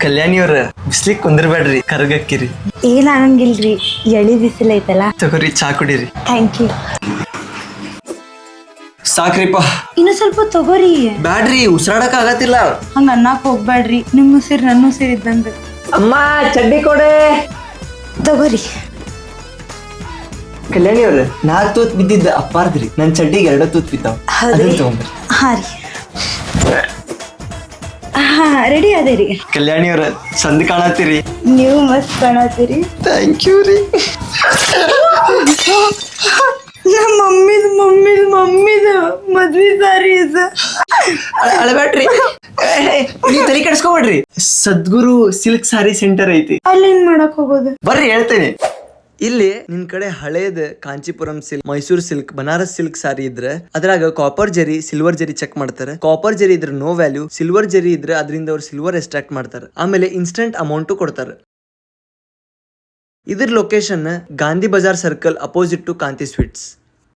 ಕಲ್ಯಾಣಿ ಅವ್ರ ಬಿಸ್ಲಿಕ್ ಕುಂದಿರ್ಬೇಡ್ರಿ ಕರ್ಗಕ್ಕಿರಿ. ಏನಾಗಂಗಿಲ್ರಿ, ಎಳಿ ಬಿಸಿಲೈತಲ್ಲ. ತಗೋರಿ ಚಾ ಕುಡೀರಿ. Thank you. ಸಾಕ್ರಿಪ್ಪ. ಇನ್ನು ಸ್ವಲ್ಪ ತಗೋರಿ. ಬ್ಯಾಡ್ರಿ, ಉಸಿರಾಡಕ್ ಆಗತ್ತಿಲ್ಲ. ಹಂಗ ಅನ್ನಕ್ ಹೋಗ್ಬ್ಯಾಡ್ರಿ, ನಿಮ್ ಉಸಿರ್ ನನ್ನ ಉಸಿರ್ ಇದ್ದಂಗ. ಅಮ್ಮ ಚಡ್ಡಿ ಕೊಡೆ. ತಗೋರಿ. ಕಲ್ಯಾಣಿ ಅವ್ರ 4 ತೂತ್ ಬಿದ್ದಿದ್ದ ಅಪ್ಪಾರ್ದ್ರಿ, ನನ್ ಚಡ್ಡಿಗೆ 2 ತೂತ್ ಬಿದ್ದಾವ. ಹೌದ್ರಿ? ಹಾ ರೀ. ಹಾ ರೆಡಿ ಅದೇರಿ. ಕಲ್ಯಾಣಿ ಅವ್ರ ಚಂದ ಕಾಣತ್ತೀರಿ. ನೀವು ಮಸ್ತ್ ಕಾಣತ್ತೀರಿ. ಥ್ಯಾಂಕ್ ಯು ರೀ. ನಮ್ಮ ಮಮ್ಮಿದ ಮದ್ವಿ ಸಾರಿ ಇದು. ಅಳಬೇಡ್ರಿ, ನೀವ್ ತಲೆ ಕೆಡ್ಸ್ಕೊಬೇಡ್ರಿ. ಸದ್ಗುರು ಸಿಲ್ಕ್ ಸಾರಿ ಸೆಂಟರ್ ಐತಿ, ಅಲ್ಲಿ ಏನ್ ಮಾಡಕ್ ಹೋಗೋದು? ಬರ್ರಿ ಹೇಳ್ತೇನೆ. ಇಲ್ಲಿ ನಿನ್ ಕಡೆ ಹಳೇದ Kanchipuram silk, Mysuru silk, Banaras silk sari ಇದ್ರೆ ಅದ್ರಾಗ ಕಾಪರ್ ಜರಿ, ಸಿಲ್ವರ್ ಜರಿ ಚೆಕ್ ಮಾಡ್ತಾರೆ. ಕಾಪರ್ ಜರಿ ಇದ್ರೆ ನೋ ವ್ಯಾಲ್ಯೂ, ಸಿಲ್ವರ್ ಜರಿ ಇದ್ರೆ ಅದರಿಂದ ಅವ್ರು ಸಿಲ್ವರ್ ಎಕ್ಸ್ಟ್ರಾಕ್ಟ್ ಮಾಡ್ತಾರೆ. ಆಮೇಲೆ ಇನ್ಸ್ಟೆಂಟ್ ಅಮೌಂಟು ಕೊಡ್ತಾರೆ. ಇದ್ರ location Gandhi Bazaar circle opposite to Kanti sweets.